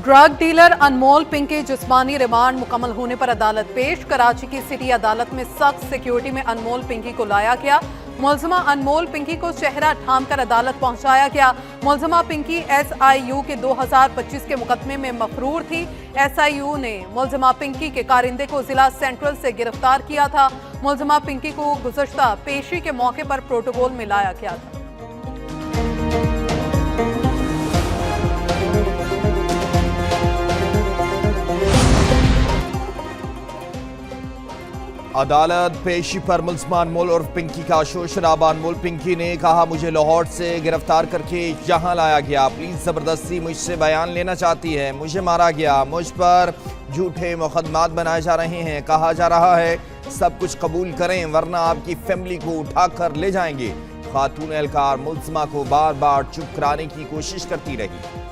Drug dealer अनमोल pink के जिस्मानी remand मुकम्मल होने पर अदालत पेश। कराची की सिटी अदालत में सख्त सिक्योरिटी में अनमोल पिंकी को लाया गया। मुलजिमा अनमोल पिंकी को चेहरा ढांककर अदालत पहुंचाया गया। मुलजिमा पिंकी SIU के 2025 के मुकदमे में मफरूर थी। SIU ने मुलजिमा पिंकी के कारिंदे को जिला सेंट्रल से गिरफ्तार किया था। मुलजिमा पिंकी को गुज़श्ता पेशी के मौके पर प्रोटोकॉल में लाया गया था। अदालत पेशी पर मुलजिमा अनमोल और पिंकी का शोर शराबा। अनमोल पिंकी ने कहा, मुझे लाहौर से गिरफ्तार करके यहाँ लाया गया, पुलिस जबरदस्ती मुझसे बयान लेना चाहती है, मुझे मारा गया, मुझ पर झूठे मुकदमात बनाए जा रहे हैं। कहा जा रहा है सब कुछ कबूल करें वरना आपकी फैमिली को उठाकर ले जाएंगे। खातून एहलकार मुलजिमा को बार बार चुप कराने की कोशिश करती रही।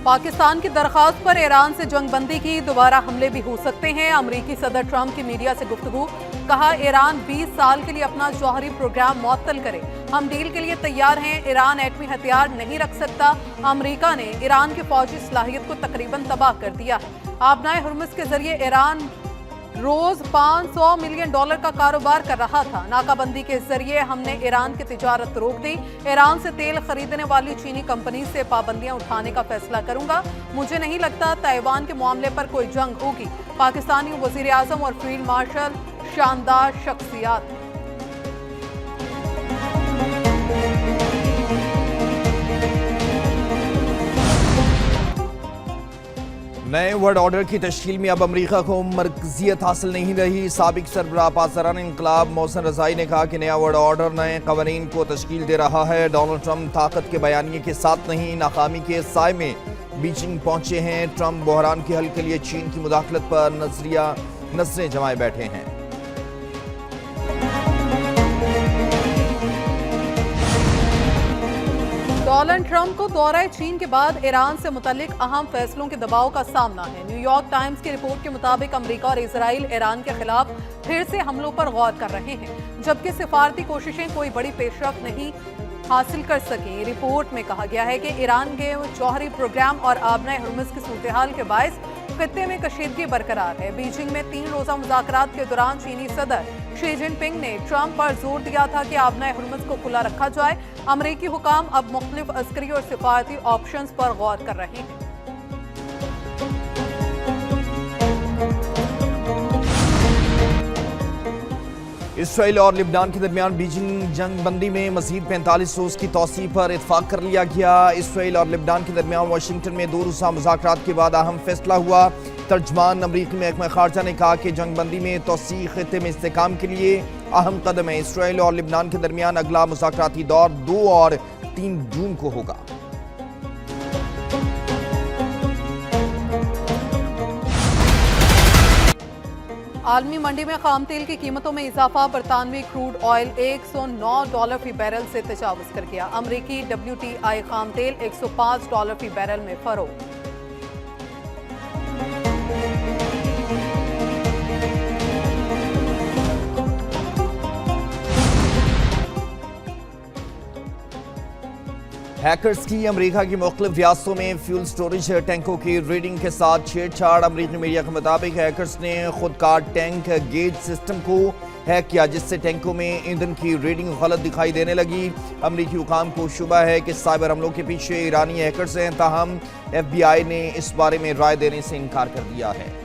पाकिस्तान की दरख्वास्त पर ईरान से जंगबंदी की, दोबारा हमले भी हो सकते हैं। अमरीकी सदर ट्रंप की मीडिया से गुफ्तगू। कहा, ईरान 20 साल के लिए अपना जौहरी प्रोग्राम मुअत्तल करे, हम डील के लिए तैयार हैं। ईरान एटमी हथियार नहीं रख सकता। अमरीका ने ईरान की फौजी सलाहियत को तकरीबन तबाह कर दिया है। आबनाए हुर्मुज़ के जरिए ईरान रोज $500 मिलियन का कारोबार कर रहा था। नाकाबंदी के जरिए हमने ईरान की तिजारत रोक दी। ईरान से तेल खरीदने वाली चीनी कंपनी से पाबंदियां उठाने का फैसला करूंगा। मुझे नहीं लगता ताइवान के मामले पर कोई जंग होगी। पाकिस्तानी वजीर आजम और फील्ड मार्शल शानदार शख्सियात। नए वर्ल्ड ऑर्डर की तश्कील में अब अमरीका को मरकजियत हासिल नहीं रही। साबिक सरबराह पासरान इनकलाब मोहसिन रज़ाई ने कहा कि नया वर्ल्ड ऑर्डर नए कवानीन को तश्कील दे रहा है। डोनाल्ड ट्रंप ताकत के बयानिए के साथ नहीं, नाकामी के साए में बीजिंग पहुंचे हैं। ट्रंप बहरान के हल के लिए चीन की मुदाखलत पर नजरें जमाए बैठे हैं। डोनाल्ड ट्रंप को दौरा चीन के बाद ईरान से मुतल्लिक अहम फैसलों के दबाव का सामना है। न्यूयॉर्क टाइम्स की रिपोर्ट के मुताबिक अमेरिका और इजराइल ईरान के खिलाफ फिर से हमलों पर गौर कर रहे हैं, जबकि सिफारती कोशिशें कोई बड़ी पेशरफ्त नहीं हासिल कर सकी। रिपोर्ट में कहा गया है कि ईरान के जौहरी प्रोग्राम और आबनाए हुर्मुज़ की सूरत-ए-हाल के बायस खित्ते में कशीदगी बरकरार है। बीजिंग में 3 रोजा मुज़ाकरात के दौरान चीनी सदर शी जिनपिंग ने ट्रंप पर जोर दिया था कि आबनाए हुर्मुज़ को खुला रखा जाए। अमरीकी हुकाम अब मुख्तलिफ अस्करी और सिफारती ऑप्शंस पर गौर कर रहे हैं। इसराइल और लिबनान के दरमियान बीजिंग जंगबंदी में मजीद 45 रोज की तौसीह पर इत्फाक कर लिया गया। इसराइल और लिबनान के दरमियान वाशिंगटन में 2 रोज़ा मुज़ाकरात के बाद अहम फैसला हुआ। तर्जमान अमरीकी महकमा खारजा ने कहा कि जंगबंदी में तौसीह खित्ते में इस्तेहकाम के लिए अहम कदम है। इसराइल और लिबनान के दरमियान अगला मुज़ाकराती दौर 2 और 3 जून को होगा। आलमी मंडी में खाम तेल की कीमतों में इजाफा। बरतानवी क्रूड ऑयल $109 फी बैरल से तजावुज कर गया। अमरीकी WTI खाम तेल $105 फी बैरल में फरोख्त। हैकर्स की अमेरिका की मुख्तलिफ रियासतों में फ्यूल स्टोरेज टैंकों की रीडिंग के साथ छेड़छाड़। अमरीकी मीडिया के मुताबिक हैकर्स ने खुदकार टैंक गेज सिस्टम को हैक किया, जिससे टैंकों में ईंधन की रीडिंग गलत दिखाई देने लगी। अमरीकी हुकाम को शुबा है कि साइबर हमलों के पीछे ईरानी हैकर्स हैं, ताहम FBI ने इस बारे में राय देने से इनकार कर दिया है।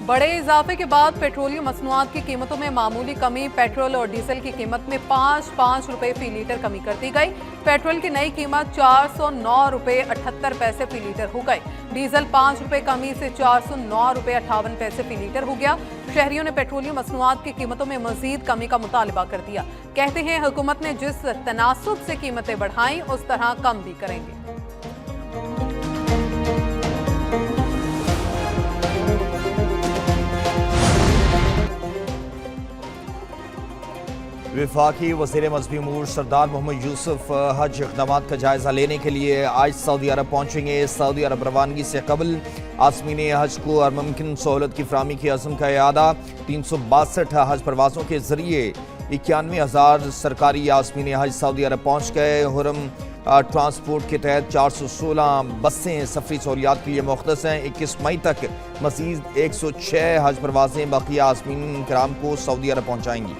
बड़े इजाफे के बाद पेट्रोलियम मसनूआत की कीमतों में मामूली कमी। पेट्रोल और डीजल की कीमत में 5 रुपए फी लीटर कमी कर दी गई। पेट्रोल की नई कीमत $409.78 फी लीटर हो गई। डीजल 5 रुपए कमी से $409.58 फी लीटर हो गया। शहरियों ने पेट्रोलियम मसनूआत की कीमतों में मजीद कमी का मुतालबा कर दिया। कहते हैं हुकूमत ने जिस तनासुब से कीमतें बढ़ाई उस तरह कम भी करेंगे। वफाकी वज़ीर मज़हबी अमूर सरदार मोहम्मद यूसुफ हज इक़दामात का जायज़ा लेने के लिए आज सऊदी अरब पहुँचेंगे। सऊदी अरब रवानगी से कबल आज़मीन हज को हर मुमकिन सहूलत की फराहमी की अज़्म का इरादा। 362 हज परवाज़ों के ज़रिए 91,000 सरकारी यास्मीन हज सऊदी अरब पहुँच गए। हुरम ट्रांसपोर्ट के तहत 416 बसें सफरी सहूलियात के लिए मुख्तस हैं। 21 मई तक मज़ीद 106 हज परवाजें बाकी यास्मीन कराम को सऊदी अरब पहुँचाएंगी।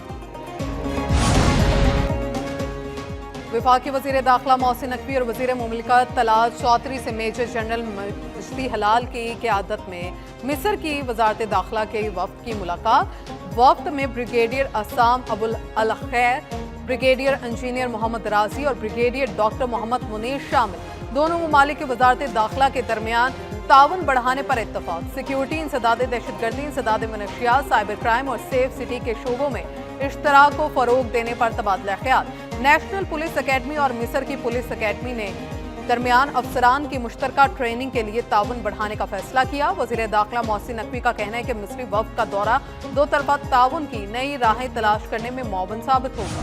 वफाकी वज़ीर दाखिला मोहसिन नकवी और वज़ीर मुमलिकत तलाल चौधरी से मेजर जनरल मजदी हलाल की क़यादत में मिस्र की वजारत दाखिला के वफ़द की मुलाकात। वफ़द में ब्रिगेडियर अस्साम अबुल अल खैर, ब्रिगेडियर इंजीनियर मोहम्मद राजी और ब्रिगेडियर डॉक्टर मोहम्मद मुनीर शामिल। दोनों ममालिक की वजारत दाखिला के दरमियान ताउन बढ़ाने पर इत्तफाक। सिक्योरिटी, इंसदाद दहशतगर्दी, इंसदाद मनशियात, साइबर क्राइम और सेफ सिटी के शोबों में इश्तराक को फ़रोग देने पर तबादला ख्याल। नेशनल पुलिस अकेडमी और मिस्र की पुलिस अकेडमी ने दरमियान अफसरान की मुश्तरका ट्रेनिंग के लिए ताउन बढ़ाने का फैसला किया। वज़ीर दाखिला मोहसिन नकवी का कहना है कि मिस्री वफ़द का दौरा दो तरफा ताउन की नई राहें तलाश करने में मुआवन साबित होगा।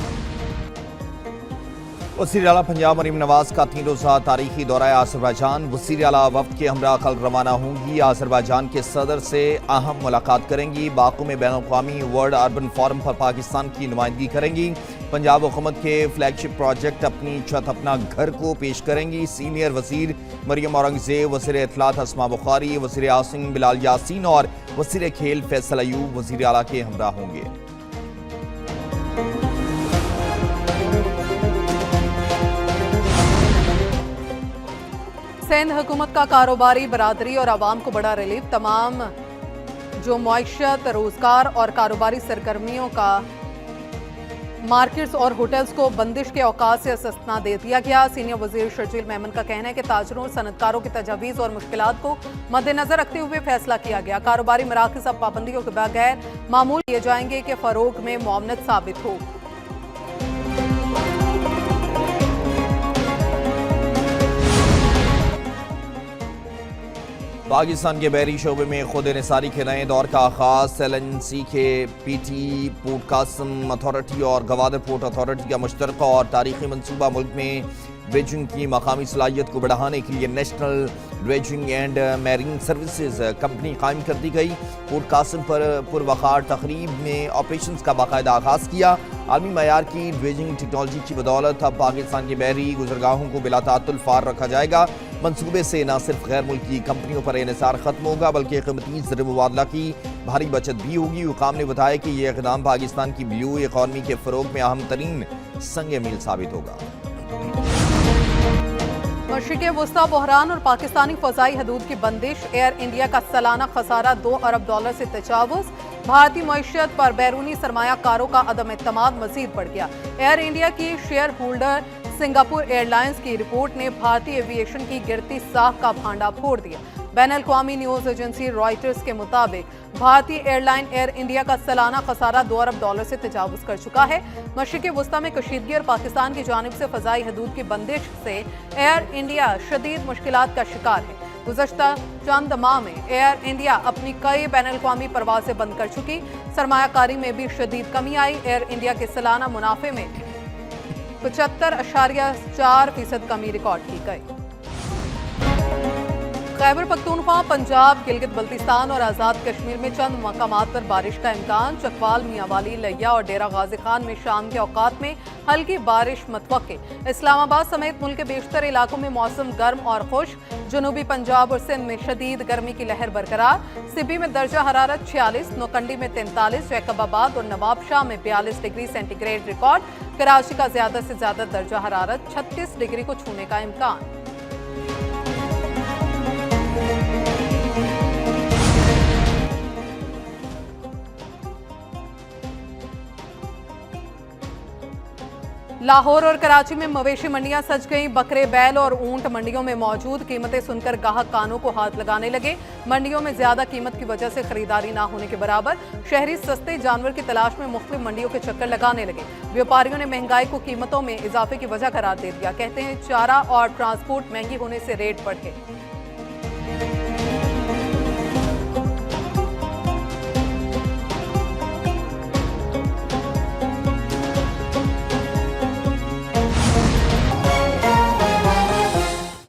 वज़ीर आला पंजाब मरीम नवाज का 3 रोज़ा तारीखी दौरा आज़रबाईजान। वज़ीर आला वफ़द के हमरा कल रवाना होंगी। आज़रबाईजान के सदर से अहम मुलाकात करेंगी। बाकू में बैनुल-अक़वामी वर्ल्ड अर्बन फोरम पर पाकिस्तान की नुमाइंदगी करेंगी। पंजाब हुकूमत के फ्लैगशिप प्रोजेक्ट अपनी छत अपना घर को पेश करेंगी। सीनियर वज़ीर मरियम औरंगज़ेब, वज़ीर इत्तलात अस्मा बुखारी, वज़ीर आसिम बिलाल यासीन और वज़ीर खेल फैसल अयूब वज़ीर आला के हमरा होंगे। सिंध हुकूमत का कारोबारी बरादरी और आवाम को बड़ा रिलीफ। तमाम जो मईशत, रोजगार और कारोबारी सरगर्मियों का मार्केट्स और होटल्स को बंदिश के औकात से इस्तिस्ना दे दिया गया। सीनियर वजीर शर्जील मेमन का कहना है कि ताजरों और सनतकारों की तजावीज़ और मुश्किलात को मद्देनजर रखते हुए फैसला किया गया। कारोबारी मराकज़ अब पाबंदियों के बगैर मामूल किए जाएंगे कि फ़रोग में मुआवनत साबित हो। पाकिस्तान के बहरी शोबे में खुद निसारी के नए दौर का आगाज़। LNC के PT, पोर्ट कासिम अथॉरिटी और गवादर पोर्ट अथॉरिटी का मुश्तरका और तारीखी मनसूबा मुल्क में ड्रेजिंग की मकामी सलाहियत को बढ़ाने के लिए national dredging and marine services company कायम कर दी गई। पोर्ट कासिम पर पुरवकार तकरीब में ऑपरेशन का बाकायदा आगाज़ किया। आलमी मयार की ड्रेजिंग टेक्नोलॉजी की बदौलत अब पाकिस्तान के बहरी गुजरगाहों को बिला ताअत्तुल फार रखा जाएगा। मनसूबे से न सिर्फ गैर मुल्की कंपनियों पर इन्हिसार खत्म होगा बल्कि कीमती ज़र मुबादला की भारी बचत भी होगी। हुकाम ने बताया कि यह इक़दाम पाकिस्तान की ब्लू इकॉनमी के फ़रोग में अहम तरीन संग मील साबित होगा। मशरिक़ वुस्ता बहरान और पाकिस्तानी फ़ज़ाई हदूद की बंदिश। एयर इंडिया का सालाना खसारा $2 अरब से तजावुज़। भारतीय मईशत पर बैरूनी सरमायाकारों का अदम एतमाद मज़ीद बढ़ गया। एयर इंडिया की शेयर होल्डर सिंगापुर एयरलाइंस की रिपोर्ट ने भारतीय एविएशन की गिरती साख का भांडा फोड़ दिया। बैनुल-अक़वामी न्यूज़ एजेंसी रॉयटर्स के मुताबिक भारतीय एयरलाइन एयर इंडिया का सालाना खसारा $2 अरब से तजावुज़ कर चुका है। मशरिक़ वुस्ता में कशीदगी और पाकिस्तान की जानिब से फ़ज़ाई हदूद की बंदिश से एयर इंडिया शदीद मुश्किलात का शिकार है। गुज़श्ता चंद माह में एयर इंडिया अपनी कई बैनुल-अक़वामी परवाज़ें बंद कर चुकी। सरमायाकारी में भी शदीद कमी आई। एयर इंडिया के सालाना मुनाफे में 75.4% कमी रिकॉर्ड की गई। खैबर पख्तूनख्वा, पंजाब, गिलगित बल्तिस्तान और आज़ाद कश्मीर में चंद मकामात पर बारिश का इम्कान। चकवाल, मियांवाली, लिया और डेरा गाजी खान में शाम के औकात में हल्की बारिश मतवक्के। इस्लामाबाद समेत मुल्क के बेशतर इलाकों में मौसम गर्म और खुश। जनूबी पंजाब और सिंध में शदीद गर्मी की लहर बरकरार। सिबी में दर्जा हरारत 46, नौकंडी में 43, जैकबाबाद और नवाबशाह में 42 डिग्री सेंटीग्रेड रिकॉर्ड। कराची का ज्यादा से ज्यादा दर्जा हरारत 36 डिग्री को छूने का इम्कान। लाहौर और कराची में मवेशी मंडियां सज गईं। बकरे, बैल और ऊंट मंडियों में मौजूद। कीमतें सुनकर गाहक कानों को हाथ लगाने लगे। मंडियों में ज्यादा कीमत की वजह से खरीदारी ना होने के बराबर। शहरी सस्ते जानवर की तलाश में मुख्तलिफ मंडियों के चक्कर लगाने लगे। व्यापारियों ने महंगाई को कीमतों में इजाफे की वजह करार दे दिया। कहते हैं चारा और ट्रांसपोर्ट महंगी होने से रेट बढ़े।